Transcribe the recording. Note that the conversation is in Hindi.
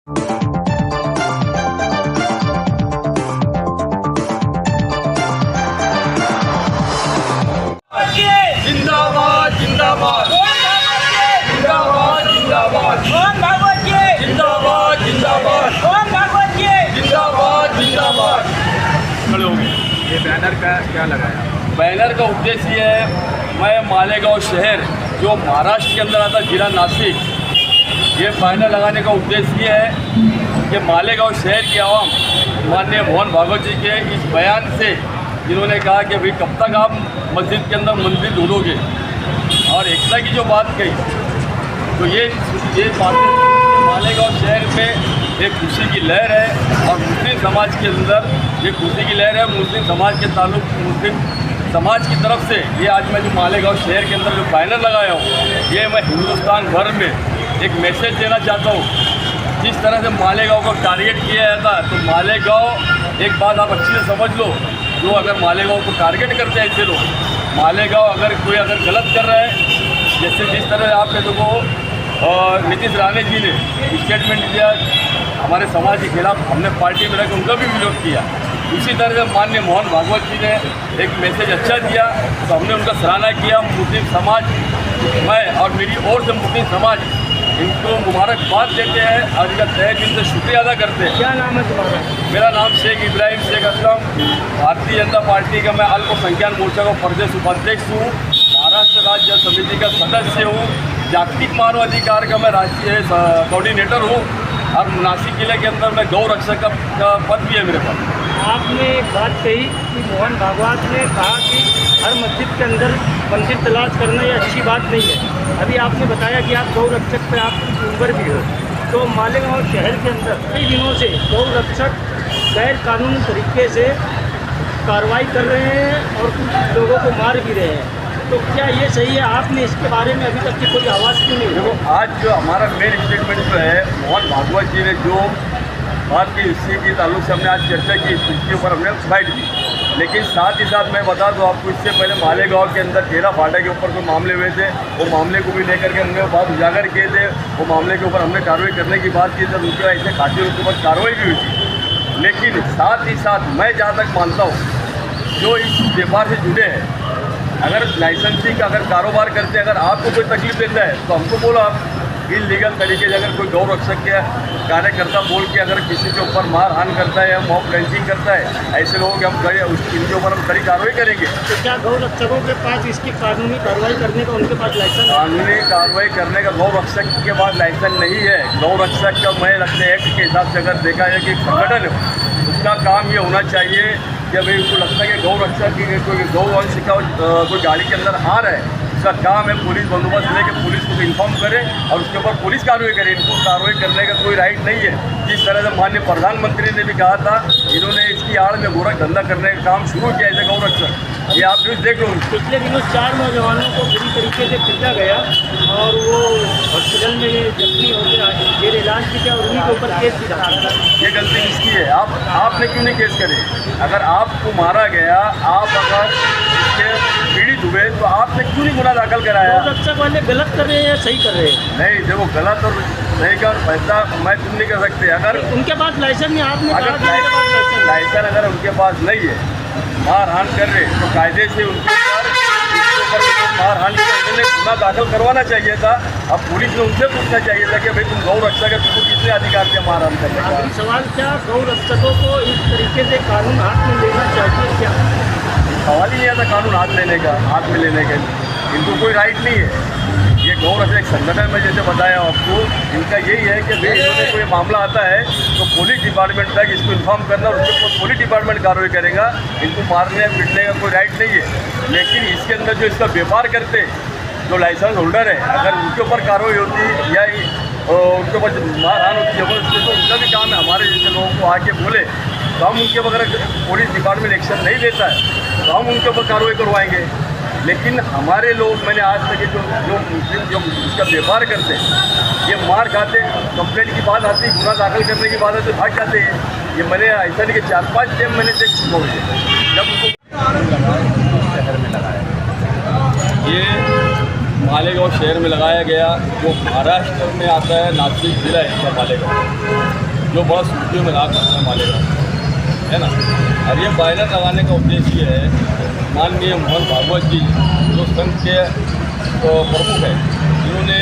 जिंदाबाद जिंदाबाद जिंदाबाद जिंदाबाद जिंदाबाद जिंदाबाद जिंदाबाद जिंदाबाद। खड़े हो गए। ये बैनर का क्या लगाया? बैनर का उद्देश्य ये है, मैं मालेगांव शहर जो महाराष्ट्र के अंदर आता जिला नासिक, ये बैनर लगाने का उद्देश्य ये है कि मालेगांव शहर की आवाम माननीय मोहन भागवत जी के इस बयान से जिन्होंने कहा कि भाई कब तक आप मस्जिद के अंदर मंदिर ढूंढोगे और एकता की जो बात कही, तो ये बातें मालेगांव शहर में एक खुशी की लहर है और मुस्लिम समाज के अंदर ये खुशी की लहर है। मुस्लिम समाज के ताल्लुक मुस्लिम समाज की तरफ से ये आज मैं जो मालेगांव शहर के अंदर जो बैनर लगाया हूँ, ये मैं हिंदुस्तान भर में एक मैसेज देना चाहता हूँ। जिस तरह से मालेगांव को टारगेट किया जाता है, तो मालेगांव एक बात आप अच्छी से समझ लो, जो अगर मालेगांव को टारगेट करते हैं ऐसे लोग, मालेगांव अगर कोई गलत कर रहा है, जैसे जिस तरह आपने देखो नीतीश राणे जी ने स्टेटमेंट दिया हमारे समाज के खिलाफ, हमने पार्टी में रखकर उनका भी विरोध किया। उसी तरह से माननीय मोहन भागवत जी ने एक मैसेज अच्छा दिया, तो हमने उनका सराहना किया। मुस्लिम समाज, मैं और मेरी ओर से मुस्लिम समाज इनको मुबारकबाद देते हैं और इनका तहे दिल से शुक्रिया अदा करते हैं। क्या नाम है तुम्हारा? मेरा नाम शेख इब्राहिम शेख असलम, भारतीय जनता पार्टी का मैं अल्पसंख्यक मोर्चा का प्रदेश उपाध्यक्ष हूँ, महाराष्ट्र राज्य समिति का सदस्य हूँ, जागतिक मानवाधिकार का मैं राष्ट्रीय कोऑर्डिनेटर हूँ और नासिक जिले के अंदर मैं गौ रक्षक का पद भी है मेरे पास। आपने एक बात कही कि मोहन भागवत ने कहा कि हर मस्जिद के अंदर मंदिर तलाश करना ये अच्छी बात नहीं है। अभी आपने बताया कि आप गौ रक्षक पे आप उम्र भी हो, तो मालेगांव शहर के अंदर कई दिनों से गौ रक्षक गैर कानूनी तरीके से कार्रवाई कर रहे हैं और कुछ लोगों को मार भी रहे हैं, तो क्या ये सही है? आपने इसके बारे में अभी तक की कोई आवाज़ क्यों नहीं? देखो, आज जो हमारा मेन स्टेटमेंट जो है, मोहन भागवत जी ने जो बात की इसी की ताल्लुक से हमने आज चर्चा की, इसके ऊपर हमने फाइट की। लेकिन साथ ही साथ मैं बता दूं आपको, इससे पहले मालेगांव के अंदर तेरा फाटा के ऊपर कोई मामले हुए थे, वो मामले को भी लेकर के हमने बात उजागर किए थे। वो मामले के ऊपर हमने कार्रवाई करने की बात की, जब उनके ऐसे खाते के ऊपर कार्रवाई भी हुई थी। लेकिन साथ ही साथ मैं जहाँ तक मानता हूँ, जो इस व्यापार से जुड़े हैं, अगर लाइसेंसिंग का अगर कारोबार करते हैं, अगर आपको कोई तकलीफ देता है तो हमको बोलो। आप इलीगल तरीके से अगर कोई गौ रक्षक के कार्यकर्ता बोल के अगर किसी के ऊपर मारहान करता है या मॉब लिंचिंग करता है, ऐसे लोगों के हम इनके ऊपर हम कड़ी कार्रवाई करेंगे। तो क्या गौ रक्षकों के पास इसकी कानूनी कार्रवाई करने का उनके पास लाइसेंस? कानूनी कार्रवाई करने का गौ रक्षक के पास लाइसेंस नहीं है। गौ रक्षक का मैं लगता एक्ट के हिसाब से अगर देखा जाए कि संगठन है, उसका काम ये होना चाहिए कि भाई उनको लगता है कि गौ रक्षक की कोई गौ वंश का कोई गाड़ी के अंदर आ रहा है, उसका काम है पुलिस बंदोबस्त लेके पुलिस को इन्फॉर्म करे और उसके ऊपर पुलिस कार्रवाई करे। इनको कार्रवाई करने का कोई राइट नहीं है। जिस तरह से माननीय प्रधानमंत्री ने भी कहा था, इन्होंने इसकी आड़ में गोरख धंधा करने का काम शुरू किया है गौ रक्षक। ये आप न्यूज़ देख लो। पिछले दिनों 4 नौजवानों को बुरी तरीके से पीटा गया और वो हॉस्पिटल में जख्मी होकर जेल इलाज भी किया और उन्हीं के ऊपर केस भी डाला। ये गलती किसकी है? आपने क्यों नहीं केस करे? अगर आपको मारा गया, आप अगर इसके पीड़ित हुए, तो आपने क्यों नहीं गुनाह दाखिल कराया? गौ रक्षक वाले गलत कर रहे हैं या सही कर रहे हैं? नहीं, देखो, गलत और सही का फैसला मैं तुम नहीं कर सकते। अगर उनके पास लाइसेंस नहीं, आपने अगर लाइसेंस अगर उनके पास नहीं है, मारहान कर रहे, तो कायदे से उनके ऊपर मारहान की उन्होंने गुनाह दाखिल करवाना चाहिए था। अब पुलिस ने उनसे पूछना चाहिए था कि भाई तुम गौ रक्षक है, तुमको कितने अधिकार दिया मारहान करने का? सवाल क्या गौ रक्षकों को इस तरीके से कानून हाथ में लेना चाहिए क्या? सवाल ही नहीं आता कानून हाथ लेने का, हाथ में लेने का इनको कोई राइट नहीं है। ये गौ रक्षक संगठन में जैसे बताया आपको, इनका यही है कि भाई इन्होंने कोई मामला आता है तो पुलिस डिपार्टमेंट तक इसको इन्फॉर्म करना और उसके ऊपर पुलिस डिपार्टमेंट कार्रवाई करेगा। इनको मारने पीटने का कोई राइट नहीं है। लेकिन इसके अंदर जो इसका व्यापार करते जो लाइसेंस होल्डर है, अगर उनके ऊपर कार्रवाई होती या उनके ऊपर मारहान होती जबरदस्ती, तो उनका भी काम है हमारे जैसे लोगों को आके बोले, तो हम उनके ऊपर पुलिस डिपार्टमेंट एक्शन नहीं लेता है तो हम उनके ऊपर कार्रवाई करवाएंगे। लेकिन हमारे लोग, मैंने आज तक जो मुस्लिम जो इसका व्यवहार करते हैं, ये मार खाते, कंप्लेंट की बात आती, गुनाह दाखिल करने की बात आती, भाग जाते हैं। ये मैंने ऐसा नहीं कि 4-5 टाइम मैंने देख चुका हूँ। जब उनको शहर में लगाया ये मालेगांव शहर में लगाया गया, जो महाराष्ट्र में आता है, नासिक जिला है इसका मालेगांव, जो बड़ा सुर्खियों में रहा करता है मालेगांव, है ना। और ये बैनर लगाने का उद्देश्य ये है, माननीय मोहन भागवत जी जो संघ के प्रमुख हैं, इन्होंने